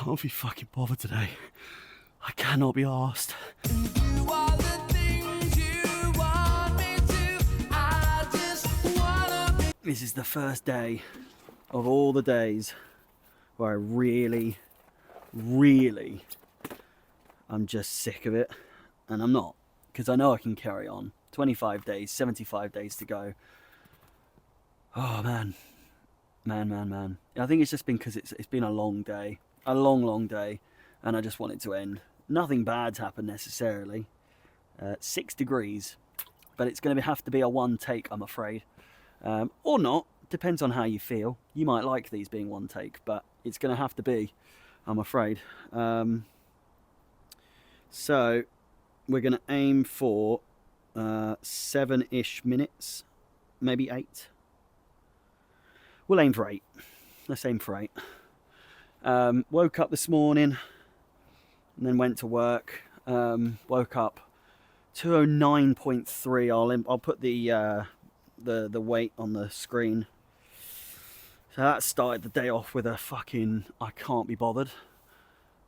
can't be fucking bothered today. I cannot be arsed. This is the first day of all the days where I really, I'm just sick of it. And I'm not, because I know I can carry on. 25 days, 75 days to go. Oh man. I think it's just been because it's been a long day. A long day. And I just want it to end. Nothing bad's happened necessarily. 6 degrees. But it's going to have to be a one take, I'm afraid. Or not. Depends on how you feel. You might like these being one take, but it's going to have to be, I'm afraid. So we're going to aim for 7-ish minutes, maybe 8. We'll aim for 8. Let's aim for 8. Woke up this morning and then went to work. Woke up 209.3. I'll put the weight on the screen. So that started the day off with a fucking I can't be bothered,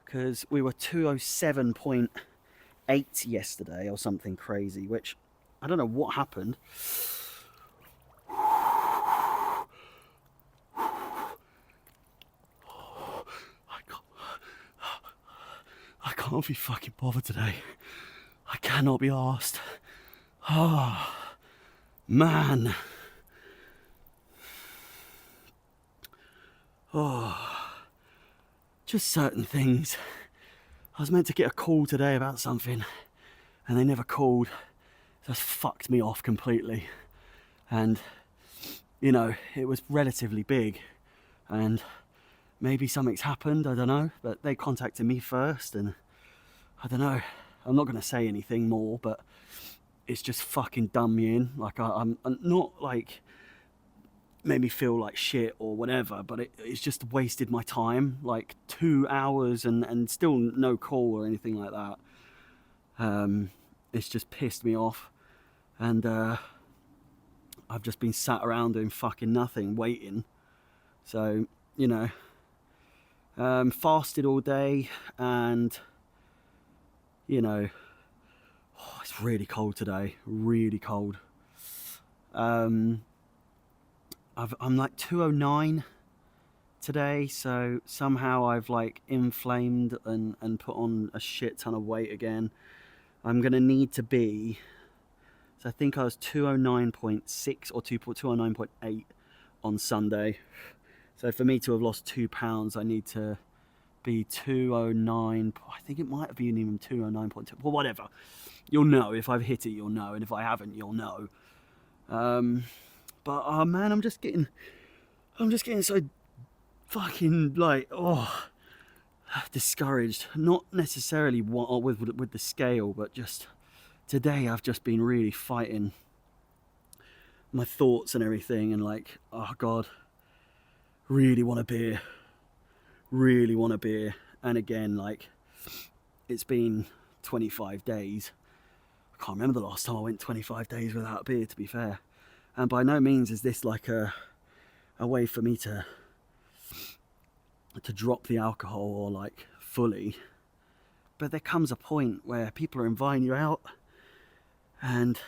because we were 207.8 yesterday or something crazy, which I don't know what happened. I can't be fucking bothered today. I cannot be arsed. Oh, man. Oh, just certain things. I was meant to get a call today about something, and they never called. Just fucked me off completely. And, you know, it was relatively big, and maybe something's happened, I don't know, but they contacted me first, and I don't know. I'm not going to say anything more, but it's just fucking done me in. Like, I'm not like made me feel like shit or whatever, but it's just wasted my time, like 2 hours and still no call or anything like that. It's just pissed me off, and I've just been sat around doing fucking nothing, waiting. So, you know, fasted all day, and you know, it's really cold today, really cold. I'm like 209 today, so somehow I've like inflamed and put on a shit ton of weight again. I'm gonna need to be, so I think I was 209.6 or 209.8 on Sunday. So for me to have lost 2 pounds, I need to be 209. I think it might have been even 209.2. Well, whatever. You'll know if I've hit it. You'll know, and if I haven't, you'll know. But oh man, I'm just getting so fucking like discouraged. Not necessarily with the scale, but just today I've just been really fighting my thoughts and everything, and like, oh god, really want a beer. And again, like, it's been 25 days. I can't remember the last time I went 25 days without a beer, to be fair. And by no means is this like a way for me to drop the alcohol or like fully. But there comes a point where people are inviting you out, and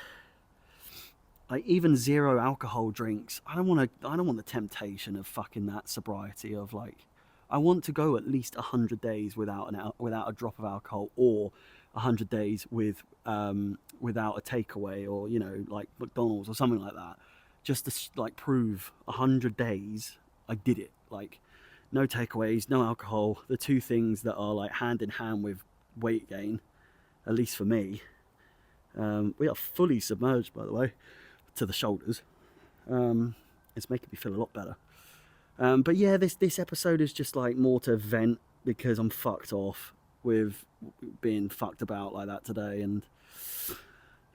like even 0 alcohol drinks, I don't want the temptation of fucking that sobriety of like, I want to go at least 100 days without a drop of alcohol, or 100 days without a takeaway, or, you know, like McDonald's or something like that, just to like prove 100 days I did it. Like, no takeaways, no alcohol, the two things that are like hand in hand with weight gain, at least for me. We are fully submerged, by the way, to the shoulders. It's making me feel a lot better. But yeah, this episode is just like more to vent, because I'm fucked off with being fucked about like that today. And,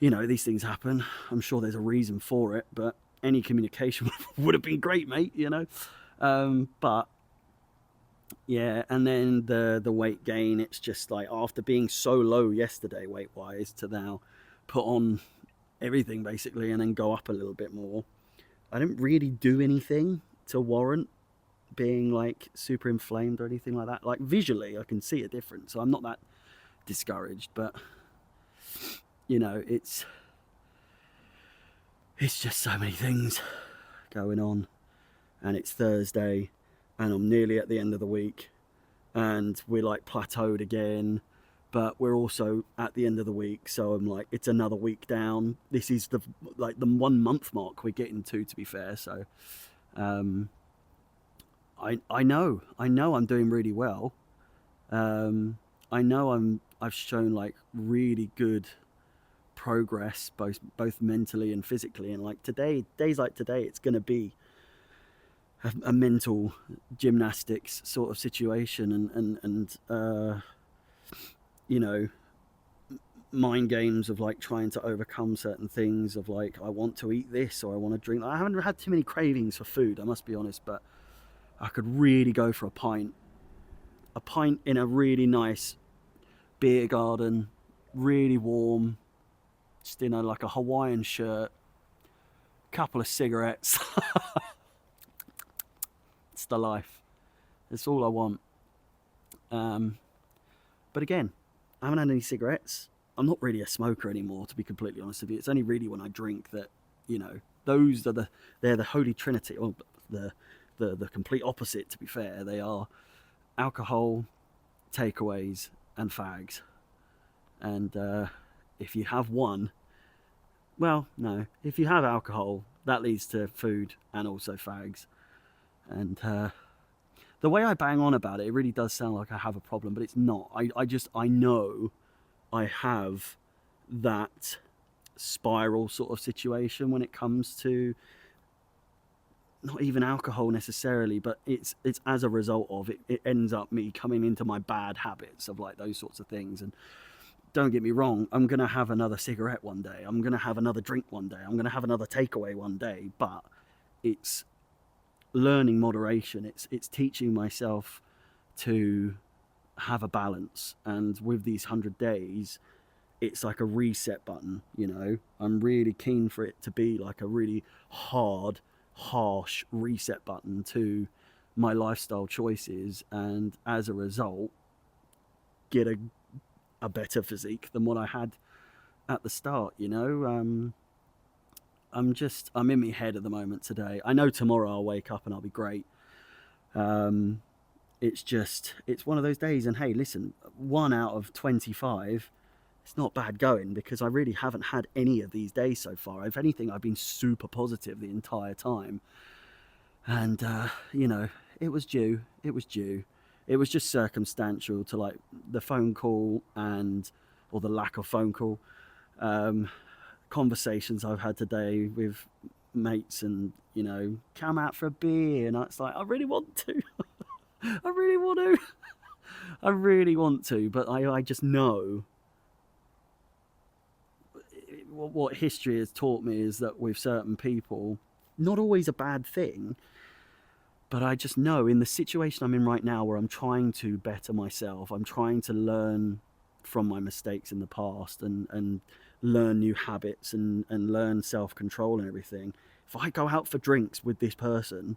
you know, these things happen. I'm sure there's a reason for it, but any communication would have been great, mate, you know. But yeah, and then the weight gain, it's just like, after being so low yesterday weight wise, to now put on everything basically and then go up a little bit more. I didn't really do anything to warrant being like super inflamed or anything like that. Like visually I can see a difference, so I'm not that discouraged, but you know, it's just so many things going on, and it's Thursday and I'm nearly at the end of the week and we're like plateaued again, but we're also at the end of the week, so I'm like, it's another week down. This is the 1 month mark we're getting to be fair. So I know I'm doing really well. I know I've shown like really good progress, both mentally and physically, and like days like today, it's going to be a mental gymnastics sort of situation, and you know, mind games of like trying to overcome certain things of like, I want to eat this or I want to drink. I haven't had too many cravings for food, I must be honest, but I could really go for a pint in a really nice beer garden, really warm, just in like a Hawaiian shirt, couple of cigarettes. It's the life. It's all I want. But again, I haven't had any cigarettes. I'm not really a smoker anymore, to be completely honest with you. It's only really when I drink that, you know, those are they're the holy trinity, or the complete opposite, to be fair. They are alcohol, takeaways, and fags. And if you have one, well, no, if you have alcohol, that leads to food and also fags. And the way I bang on about it, it really does sound like I have a problem, but it's not. I know I have that spiral sort of situation when it comes to not even alcohol necessarily, but it's as a result of it. It ends up me coming into my bad habits of like those sorts of things. And don't get me wrong, I'm gonna have another cigarette one day. I'm gonna have another drink one day. I'm gonna have another takeaway one day. But it's learning moderation. It's teaching myself to have a balance, and with these 100 days, it's like a reset button. You know, I'm really keen for it to be like a really hard, harsh reset button to my lifestyle choices, and as a result get a better physique than what I had at the start. You know, I'm in my head at the moment today. I know tomorrow I'll wake up and I'll be great. It's one of those days, and hey, listen, 1 out of 25, it's not bad going, because I really haven't had any of these days so far. If anything, I've been super positive the entire time. And you know, it was due. It was just circumstantial to like the phone call or the lack of phone call. Conversations I've had today with mates, and you know, come out for a beer, and it's like, I really want to. I really want to, but I just know what history has taught me is that with certain people, not always a bad thing, but I just know in the situation I'm in right now, where I'm trying to better myself, I'm trying to learn from my mistakes in the past, and learn new habits, and learn self-control and everything. If I go out for drinks with this person,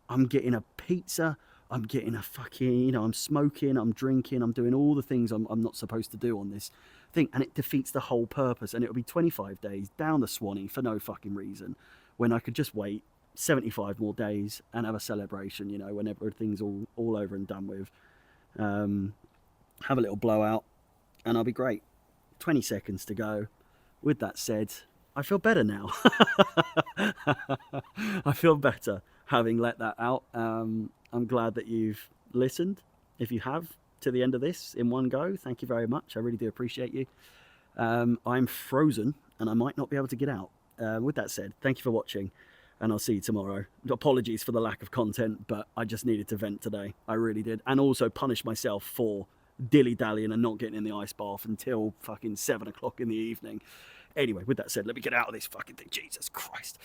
I'm getting a pizza, I'm getting a fucking, you know, I'm smoking, I'm drinking, I'm doing all the things I'm not supposed to do on this thing, and it defeats the whole purpose. And it'll be 25 days down the Swanee for no fucking reason, when I could just wait 75 more days and have a celebration, you know, when everything's all over and done with. Have a little blowout and I'll be great. 20 seconds to go. With that said, I feel better now. I feel better having let that out. I'm glad that you've listened. If you have, to the end of this in one go, thank you very much. I really do appreciate you. I'm frozen and I might not be able to get out. With that said, thank you for watching, and I'll see you tomorrow. Apologies for the lack of content, but I just needed to vent today. I really did. And also punish myself for dilly-dallying and not getting in the ice bath until fucking 7 o'clock in the evening. Anyway, with that said, let me get out of this fucking thing. Jesus Christ.